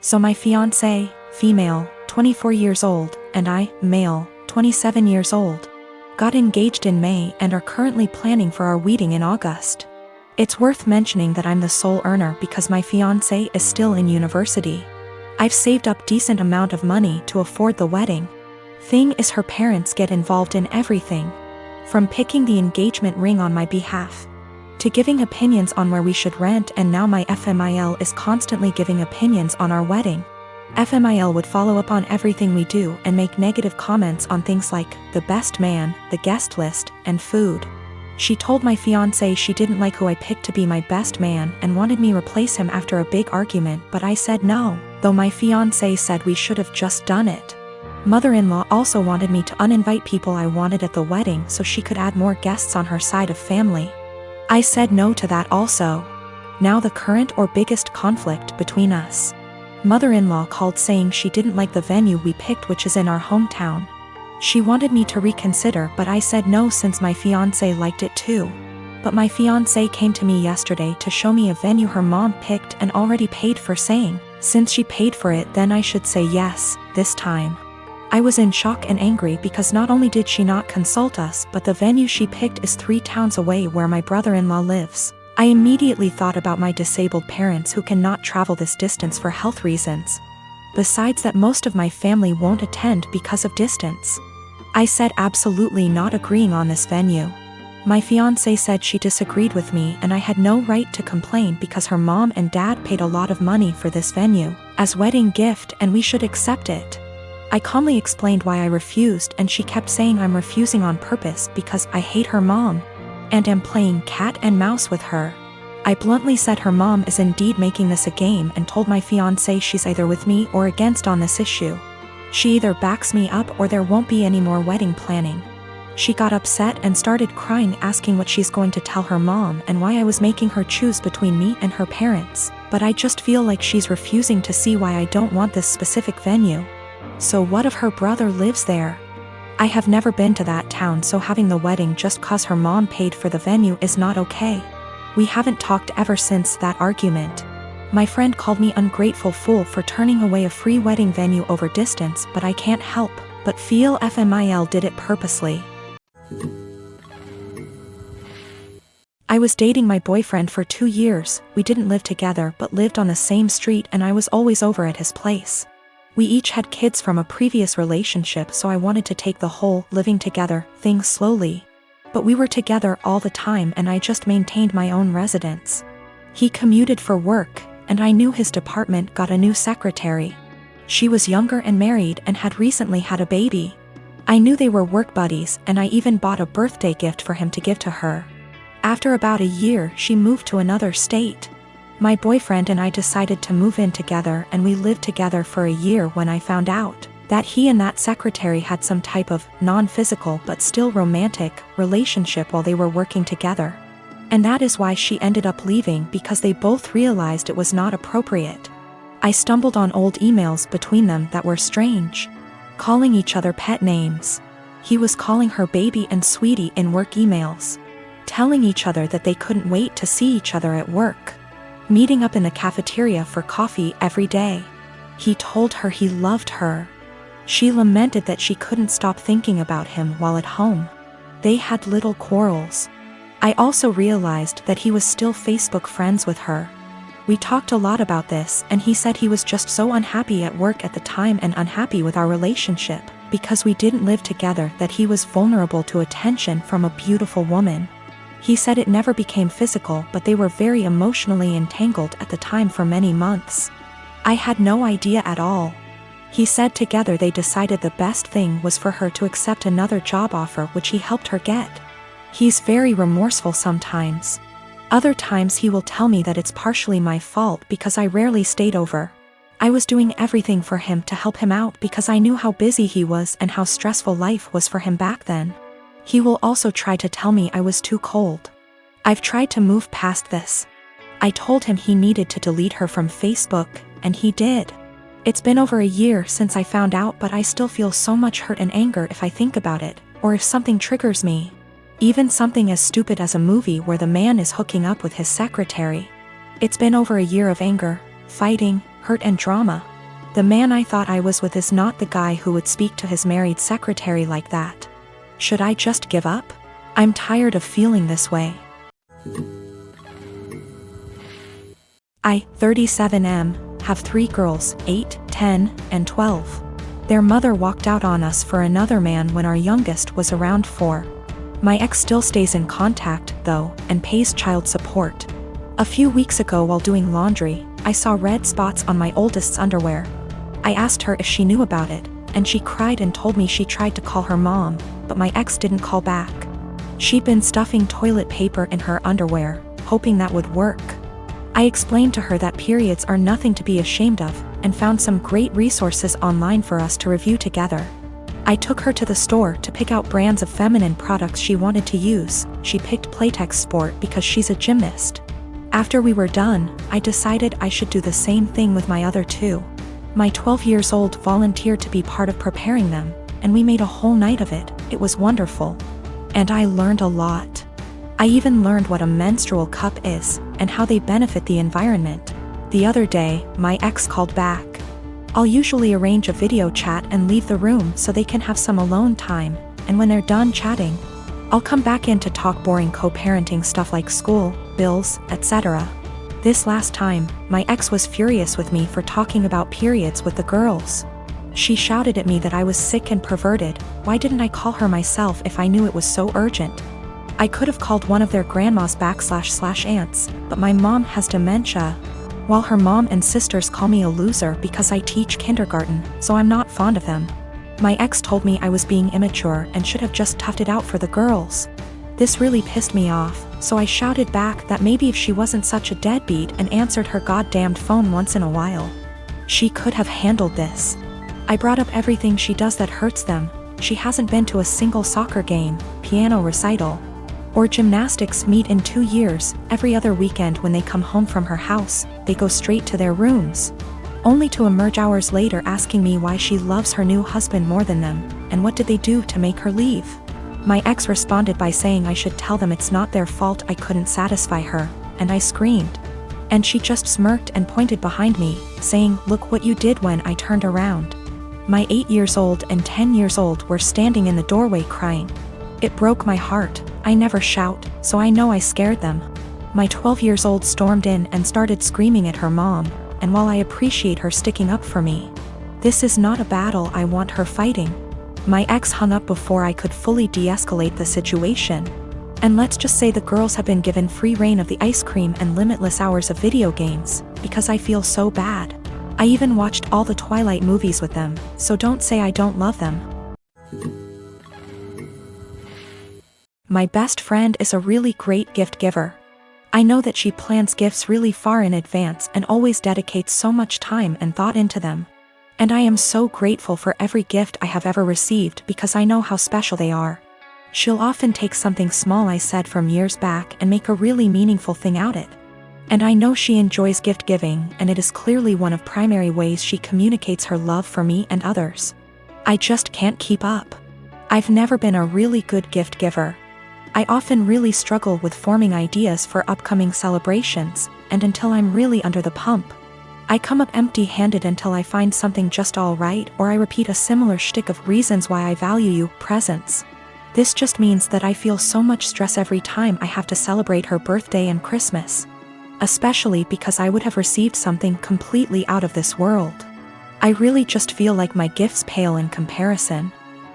So my fiancé, female, 24 years old, and I, male, 27 years old, got engaged in May and are currently planning for our wedding in August. It's worth mentioning that I'm the sole earner because my fiancé is still in university. I've saved up decent amount of money to afford the wedding. Thing is, her parents get involved in everything, from picking the engagement ring on my behalf, to giving opinions on where we should rent, and now my FMIL is constantly giving opinions on our wedding. FMIL would follow up on everything we do and make negative comments on things like the best man, the guest list, and food. She told my fiancé she didn't like who I picked to be my best man and wanted me replace him after a big argument, but I said no, though my fiancé said we should have just done it. Mother-in-law also wanted me to uninvite people I wanted at the wedding so she could add more guests on her side of family. I said no to that also. Now the current or biggest conflict between us. Mother-in-law called saying she didn't like the venue we picked, which is in our hometown. She wanted me to reconsider, but I said no since my fiancé liked it too. But my fiancé came to me yesterday to show me a venue her mom picked and already paid for, saying, since she paid for it then I should say yes, this time. I was in shock and angry because not only did she not consult us, but the venue she picked is 3 towns away where my brother-in-law lives. I immediately thought about my disabled parents who cannot travel this distance for health reasons. Besides that, most of my family won't attend because of distance. I said absolutely not, agreeing on this venue. My fiancé said she disagreed with me and I had no right to complain because her mom and dad paid a lot of money for this venue as wedding gift and we should accept it. I calmly explained why I refused, and she kept saying I'm refusing on purpose because I hate her mom and am playing cat and mouse with her. I bluntly said her mom is indeed making this a game and told my fiancé she's either with me or against on this issue. She either backs me up or there won't be any more wedding planning. She got upset and started crying, asking what she's going to tell her mom and why I was making her choose between me and her parents, but I just feel like she's refusing to see why I don't want this specific venue. So what if her brother lives there? I have never been to that town, so having the wedding just cause her mom paid for the venue is not okay. We haven't talked ever since that argument. My friend called me ungrateful fool for turning away a free wedding venue over distance, but I can't help but feel FMIL did it purposely. I was dating my boyfriend for 2 years. We didn't live together but lived on the same street and I was always over at his place. We each had kids from a previous relationship, so I wanted to take the whole living together thing slowly. But we were together all the time and I just maintained my own residence. He commuted for work, and I knew his department got a new secretary. She was younger and married and had recently had a baby. I knew they were work buddies and I even bought a birthday gift for him to give to her. After about a year, she moved to another state. My boyfriend and I decided to move in together and we lived together for a year when I found out that he and that secretary had some type of non-physical but still romantic relationship while they were working together. And that is why she ended up leaving, because they both realized it was not appropriate. I stumbled on old emails between them that were strange, calling each other pet names. He was calling her baby and sweetie in work emails, telling each other that they couldn't wait to see each other at work, meeting up in the cafeteria for coffee every day. He told her he loved her. She lamented that she couldn't stop thinking about him while at home. They had little quarrels. I also realized that he was still Facebook friends with her. We talked a lot about this and he said he was just so unhappy at work at the time and unhappy with our relationship because we didn't live together, that he was vulnerable to attention from a beautiful woman. He said it never became physical, but they were very emotionally entangled at the time for many months. I had no idea at all. He said together they decided the best thing was for her to accept another job offer, which he helped her get. He's very remorseful sometimes. Other times he will tell me that it's partially my fault because I rarely stayed over. I was doing everything for him to help him out because I knew how busy he was and how stressful life was for him back then. He will also try to tell me I was too cold. I've tried to move past this. I told him he needed to delete her from Facebook, and he did. It's been over a year since I found out, but I still feel so much hurt and anger if I think about it, or if something triggers me. Even something as stupid as a movie where the man is hooking up with his secretary. It's been over a year of anger, fighting, hurt and drama, The man I thought I was with is not the guy who would speak to his married secretary like that. Should I just give up? I'm tired of feeling this way. I, 37M, have 3 girls, 8, 10, and 12. Their mother walked out on us for another man when our youngest was around 4. My ex still stays in contact, though, and pays child support. A few weeks ago while doing laundry, I saw red spots on my oldest's underwear. I asked her if she knew about it, and she cried and told me she tried to call her mom, but my ex didn't call back. She'd been stuffing toilet paper in her underwear, hoping that would work. I explained to her that periods are nothing to be ashamed of, and found some great resources online for us to review together. I took her to the store to pick out brands of feminine products she wanted to use. She picked Playtex Sport because she's a gymnast. After we were done, I decided I should do the same thing with my other 2. My 12-year-old volunteered to be part of preparing them, and we made a whole night of it. It was wonderful. And I learned a lot. I even learned what a menstrual cup is, and how they benefit the environment. The other day, my ex called back. I'll usually arrange a video chat and leave the room so they can have some alone time, and when they're done chatting, I'll come back in to talk boring co-parenting stuff like school, bills, etc. This last time, my ex was furious with me for talking about periods with the girls. She shouted at me that I was sick and perverted. Why didn't I call her myself if I knew it was so urgent? I could have called one of their grandmas / aunts, but my mom has dementia, while her mom and sisters call me a loser because I teach kindergarten, so I'm not fond of them. My ex told me I was being immature and should have just toughed it out for the girls. This really pissed me off, so I shouted back that maybe if she wasn't such a deadbeat and answered her goddamned phone once in a while, she could have handled this. I brought up everything she does that hurts them. She hasn't been to a single soccer game, piano recital, or gymnastics meet in 2 years. Every other weekend when they come home from her house, they go straight to their rooms, only to emerge hours later asking me why she loves her new husband more than them, and what did they do to make her leave. My ex responded by saying I should tell them it's not their fault I couldn't satisfy her, and I screamed. And she just smirked and pointed behind me, saying, "Look what you did," when I turned around. My 8-year-old and 10-year-old were standing in the doorway crying. It broke my heart. I never shout, so I know I scared them. My 12-year-old stormed in and started screaming at her mom, and while I appreciate her sticking up for me, this is not a battle I want her fighting. My ex hung up before I could fully de-escalate the situation. And let's just say the girls have been given free reign of the ice cream and limitless hours of video games, because I feel so bad. I even watched all the Twilight movies with them, so don't say I don't love them. My best friend is a really great gift giver. I know that she plans gifts really far in advance and always dedicates so much time and thought into them. And I am so grateful for every gift I have ever received because I know how special they are. She'll often take something small I said from years back and make a really meaningful thing out of it. And I know she enjoys gift giving, and it is clearly one of primary ways she communicates her love for me and others. I just can't keep up. I've never been a really good gift giver. I often really struggle with forming ideas for upcoming celebrations, and until I'm really under the pump, I come up empty-handed until I find something just all right, or I repeat a similar shtick of reasons why I value you, presents. This just means that I feel so much stress every time I have to celebrate her birthday and Christmas. Especially because I would have received something completely out of this world. I really just feel like my gifts pale in comparison.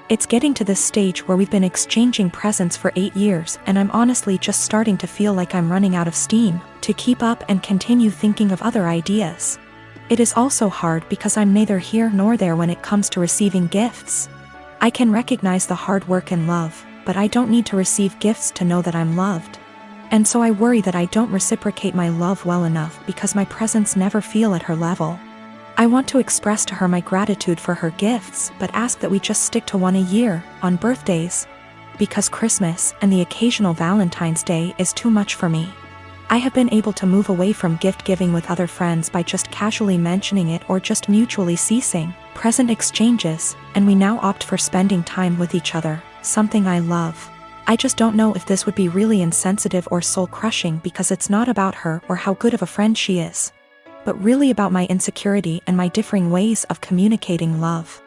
It's getting to this stage where we've been exchanging presents for 8 years, and I'm honestly just starting to feel like I'm running out of steam to keep up and continue thinking of other ideas. It is also hard because I'm neither here nor there when it comes to receiving gifts. I can recognize the hard work and love, but I don't need to receive gifts to know that I'm loved. And so I worry that I don't reciprocate my love well enough because my presents never feel at her level. I want to express to her my gratitude for her gifts, but ask that we just stick to one a year, on birthdays. Because Christmas and the occasional Valentine's Day is too much for me. I have been able to move away from gift giving with other friends by just casually mentioning it or just mutually ceasing present exchanges, and we now opt for spending time with each other, something I love. I just don't know if this would be really insensitive or soul-crushing because it's not about her or how good of a friend she is. but really about my insecurity and my differing ways of communicating love.